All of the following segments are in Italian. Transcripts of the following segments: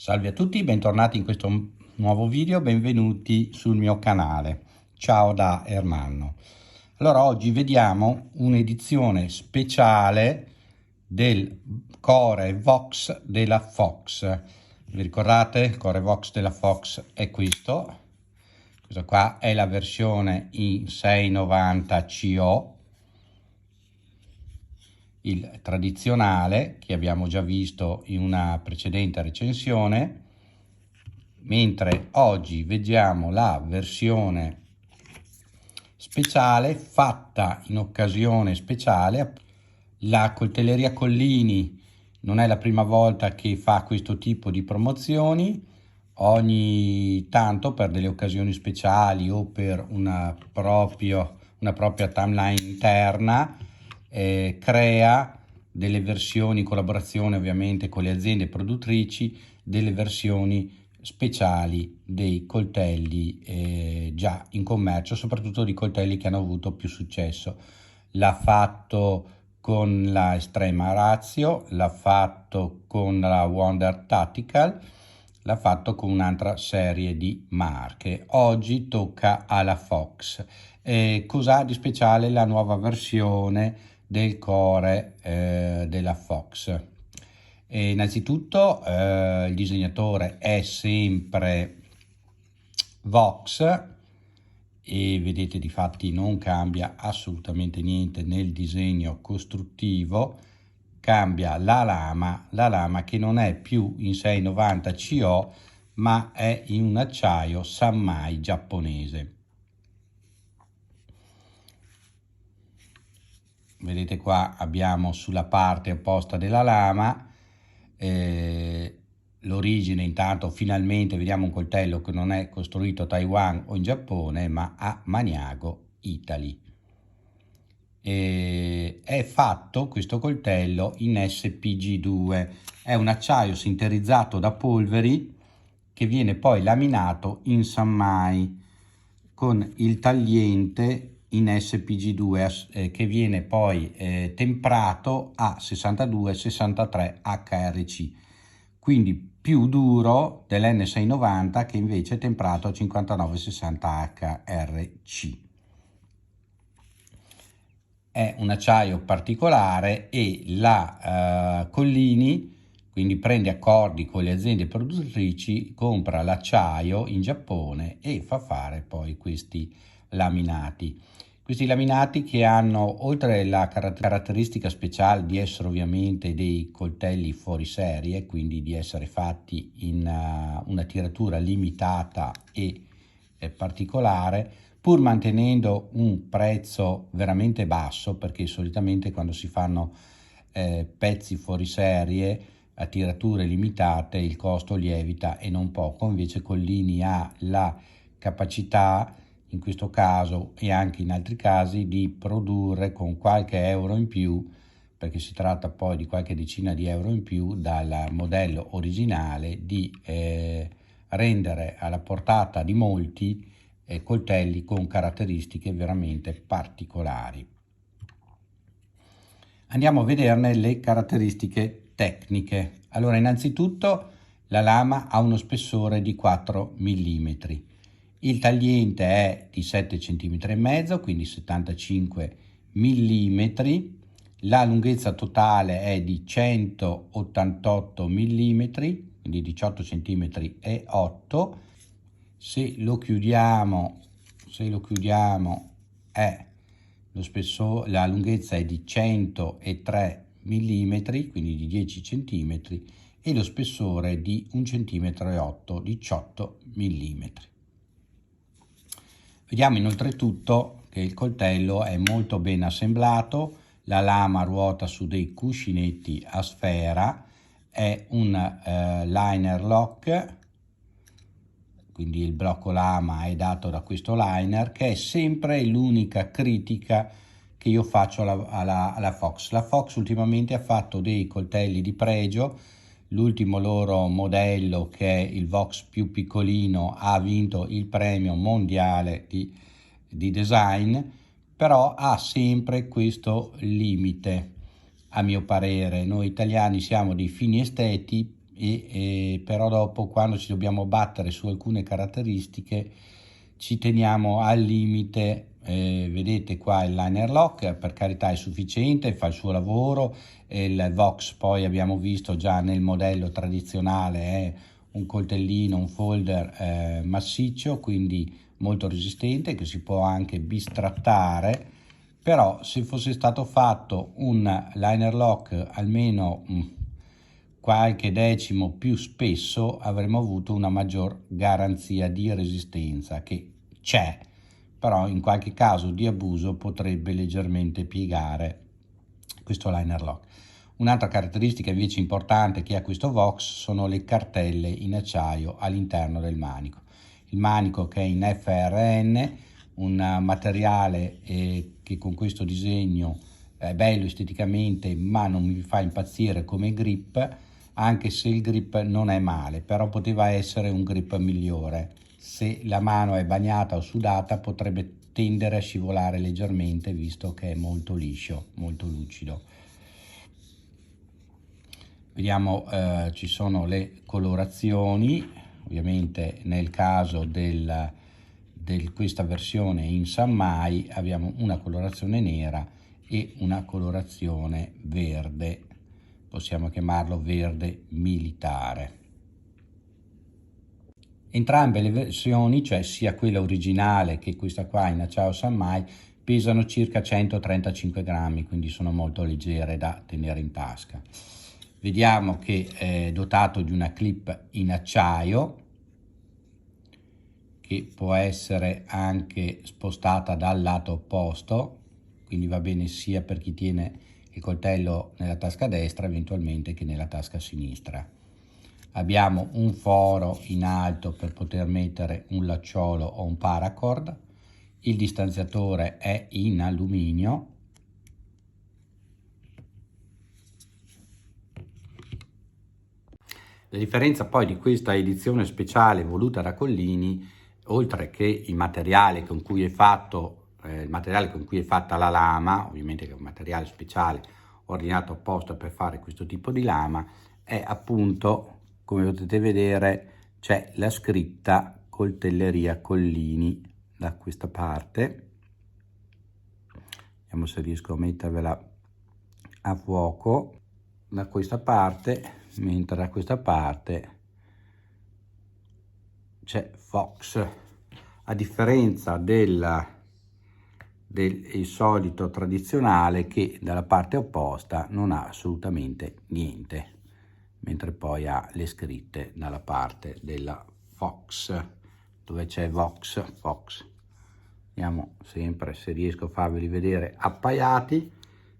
Salve a tutti, bentornati in questo nuovo video, benvenuti sul mio canale. Ciao da Ermanno. Allora, oggi vediamo un'edizione speciale del Core Vox della Fox. Vi ricordate? Il Core Vox della Fox è questo. Questa qua è la versione i690 CO, il tradizionale che abbiamo già visto in una precedente recensione, mentre oggi vediamo la versione speciale fatta in occasione speciale. La coltelleria Collini non è la prima volta che fa questo tipo di promozioni. Ogni tanto, per delle occasioni speciali o per una propria timeline interna, crea delle versioni in collaborazione ovviamente con le aziende produttrici, delle versioni speciali dei coltelli già in commercio, soprattutto di coltelli che hanno avuto più successo. L'ha fatto con la Extrema Ratio, l'ha fatto con la Wonder Tactical, l'ha fatto con un'altra serie di marche. Oggi tocca alla Fox. Cos'ha di speciale la nuova versione del Core della Fox? Innanzitutto il disegnatore è sempre Vox e vedete difatti non cambia assolutamente niente nel disegno costruttivo. Cambia la lama che non è più in 690 CO ma è in un acciaio Sammai giapponese. Vedete qua abbiamo sulla parte opposta della lama l'origine. Intanto finalmente vediamo un coltello che non è costruito a Taiwan o in Giappone ma a Maniago, Italy. È fatto questo coltello in SPG2, è un acciaio sinterizzato da polveri che viene poi laminato in Sammai con il tagliente in SPG2 che viene poi temprato a 62-63 HRC, quindi più duro dell'N690 che invece è temprato a 59-60 HRC. È un acciaio particolare e la Collini quindi prende accordi con le aziende produttrici, compra l'acciaio in Giappone e fa fare poi questi laminati. Questi laminati che hanno, oltre la caratteristica speciale di essere ovviamente dei coltelli fuori serie, quindi di essere fatti in una tiratura limitata e particolare, pur mantenendo un prezzo veramente basso, perché solitamente quando si fanno pezzi fuori serie a tirature limitate il costo lievita e non poco. Invece Collini ha la capacità, in questo caso e anche in altri casi, di produrre con qualche euro in più, perché si tratta poi di qualche decina di euro in più dal modello originale, di rendere alla portata di molti coltelli con caratteristiche veramente particolari. Andiamo a vederne le caratteristiche tecniche. Allora, innanzitutto la lama ha uno spessore di 4 mm, il tagliente è di 7,5 cm, quindi 75 mm, la lunghezza totale è di 188 mm, quindi 18 cm e 8. Se lo chiudiamo è lo spessore, la lunghezza è di 103 mm, quindi di 10 cm, e lo spessore è di 1,8 cm, 18 mm. Vediamo inoltretutto che il coltello è molto ben assemblato, la lama ruota su dei cuscinetti a sfera, è un liner lock, quindi il blocco lama è dato da questo liner, che è sempre l'unica critica che io faccio alla Fox. La Fox ultimamente ha fatto dei coltelli di pregio. L'ultimo loro modello, che è il Vox più piccolino, ha vinto il premio mondiale di design, però ha sempre questo limite. A mio parere, noi italiani siamo dei fini esteti però dopo, quando ci dobbiamo battere su alcune caratteristiche, ci teniamo al limite. Vedete qua il liner lock, per carità è sufficiente, fa il suo lavoro. Il Vox poi abbiamo visto già nel modello tradizionale è un coltellino, un folder massiccio, quindi molto resistente, che si può anche bistrattare. Però se fosse stato fatto un liner lock almeno qualche decimo più spesso, avremmo avuto una maggior garanzia di resistenza, che c'è, però in qualche caso di abuso potrebbe leggermente piegare questo liner lock. Un'altra caratteristica invece importante che ha questo Vox sono le cartelle in acciaio all'interno del manico. Il manico che è in FRN, un materiale che con questo disegno è bello esteticamente, ma non mi fa impazzire come grip, anche se il grip non è male, però poteva essere un grip migliore. Se la mano è bagnata o sudata potrebbe tendere a scivolare leggermente, visto che è molto liscio, molto lucido. Vediamo, ci sono le colorazioni. Ovviamente nel caso di questa versione in Sanmai abbiamo una colorazione nera e una colorazione verde, possiamo chiamarlo verde militare. Entrambe le versioni, cioè sia quella originale che questa qua in acciaio Sanmai, pesano circa 135 grammi, quindi sono molto leggere da tenere in tasca. Vediamo che è dotato di una clip in acciaio che può essere anche spostata dal lato opposto, quindi va bene sia per chi tiene il coltello nella tasca destra eventualmente che nella tasca sinistra. Abbiamo un foro in alto per poter mettere un lacciolo o un paracord. Il distanziatore è in alluminio. La differenza poi di questa edizione speciale voluta da Collini, oltre che il materiale con cui è fatto, il materiale con cui è fatta la lama, ovviamente che è un materiale speciale ordinato apposta per fare questo tipo di lama, è appunto, come potete vedere, c'è la scritta Coltelleria Collini da questa parte. Vediamo se riesco a mettervela a fuoco da questa parte, mentre da questa parte c'è Vox, a differenza del solito tradizionale che dalla parte opposta non ha assolutamente niente, mentre poi ha le scritte dalla parte della Vox, dove c'è Vox. Vediamo sempre se riesco a farveli vedere appaiati.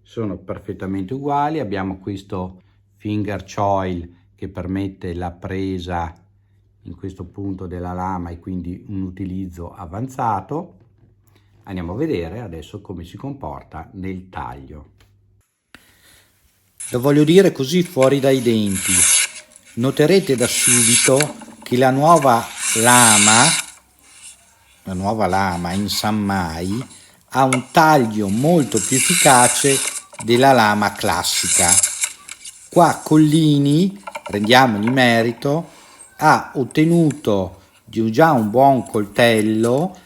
Sono perfettamente uguali. Abbiamo questo finger choil che permette la presa in questo punto della lama e quindi un utilizzo avanzato. Andiamo a vedere adesso come si comporta nel taglio. Lo voglio dire così fuori dai denti. Noterete da subito che la nuova lama in Sanmai ha un taglio molto più efficace della lama classica. Qua Collini, rendiamogli merito, ha ottenuto già un buon coltello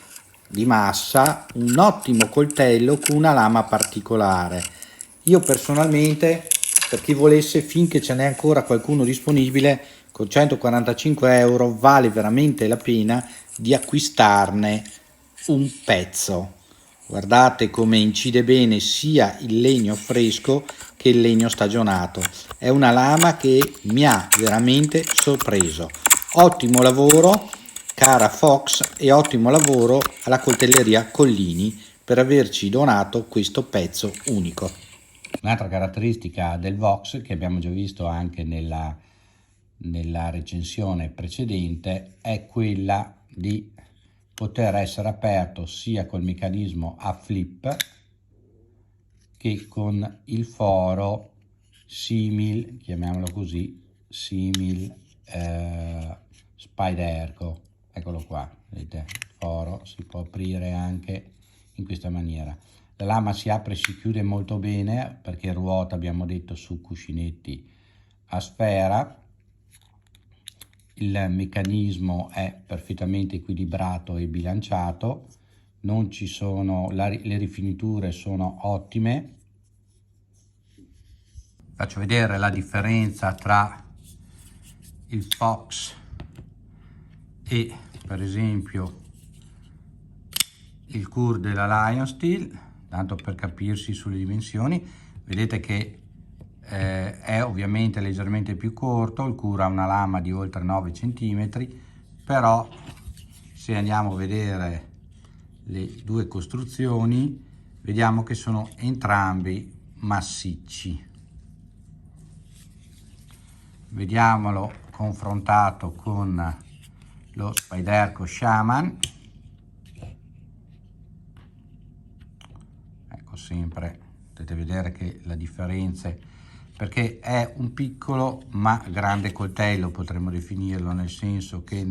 di massa, un ottimo coltello con una lama particolare. Io personalmente, per chi volesse, finché ce n'è ancora qualcuno disponibile, con 145 euro vale veramente la pena di acquistarne un pezzo. Guardate come incide bene sia il legno fresco che il legno stagionato. È una lama che mi ha veramente sorpreso. Ottimo lavoro, cara Fox, e ottimo lavoro alla coltelleria Collini per averci donato questo pezzo unico. Un'altra caratteristica del Vox, che abbiamo già visto anche nella recensione precedente, è quella di poter essere aperto sia col meccanismo a flip che con il foro simil, chiamiamolo così, simil Spyderco. Eccolo qua, vedete, il foro si può aprire anche in questa maniera. La lama si apre e si chiude molto bene perché ruota, abbiamo detto, su cuscinetti a sfera. il meccanismo è perfettamente equilibrato e bilanciato, non ci sono, le rifiniture sono ottime. Faccio vedere la differenza tra il Fox e per esempio il Cure della Lion Steel, tanto per capirsi sulle dimensioni. Vedete che è ovviamente leggermente più corto, il Cure ha una lama di oltre 9 cm, però se andiamo a vedere le due costruzioni vediamo che sono entrambi massicci. Vediamolo confrontato con lo Spyderco Shaman. Ecco, sempre potete vedere che la differenza, perché è un piccolo ma grande coltello, potremmo definirlo, nel senso che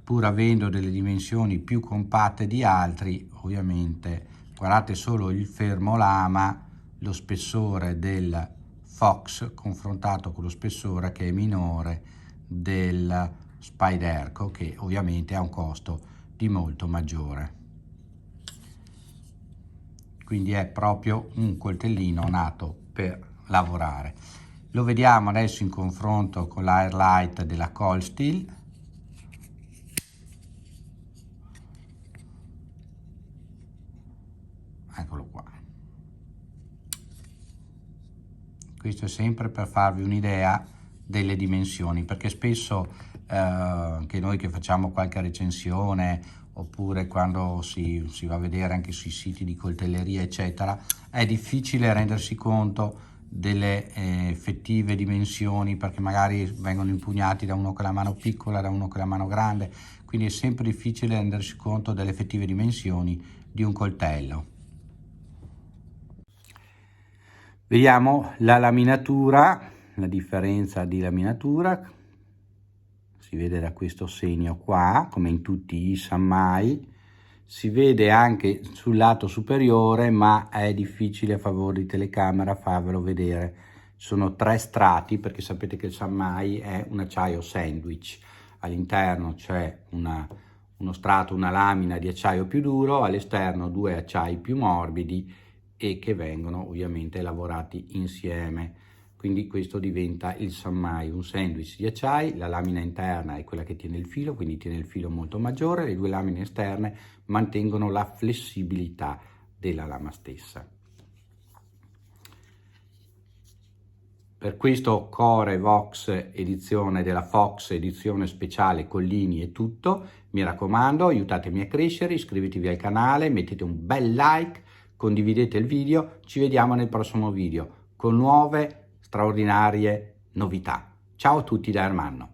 pur avendo delle dimensioni più compatte di altri, ovviamente guardate solo il fermo lama, lo spessore del Fox confrontato con lo spessore che è minore del Spyderco, che ovviamente ha un costo di molto maggiore. Quindi è proprio un coltellino nato per lavorare. Lo vediamo adesso in confronto con l'Airlight della Cold Steel. Eccolo qua. Questo è sempre per farvi un'idea delle dimensioni, perché spesso anche noi che facciamo qualche recensione oppure quando si va a vedere anche sui siti di coltelleria eccetera, è difficile rendersi conto delle effettive dimensioni, perché magari vengono impugnati da uno con la mano piccola, da uno con la mano grande, quindi è sempre difficile rendersi conto delle effettive dimensioni di un coltello. Vediamo la laminatura, la differenza di laminatura, si vede da questo segno qua, come in tutti i Sammai, si vede anche sul lato superiore, ma è difficile a favore di telecamera farvelo vedere. Sono 3 strati, perché sapete che il Sammai è un acciaio sandwich, all'interno c'è uno strato, una lamina di acciaio più duro, all'esterno 2 acciai più morbidi e che vengono ovviamente lavorati insieme. Quindi questo diventa il Sammai, un sandwich di acciai, la lamina interna è quella che tiene il filo, quindi tiene il filo molto maggiore, le 2 lamine esterne mantengono la flessibilità della lama stessa. Per questo Core Vox edizione della Fox, edizione speciale Collini è tutto. Mi raccomando, aiutatemi a crescere, iscrivetevi al canale, mettete un bel like, condividete il video, ci vediamo nel prossimo video con nuove straordinarie novità. Ciao a tutti da Ermanno.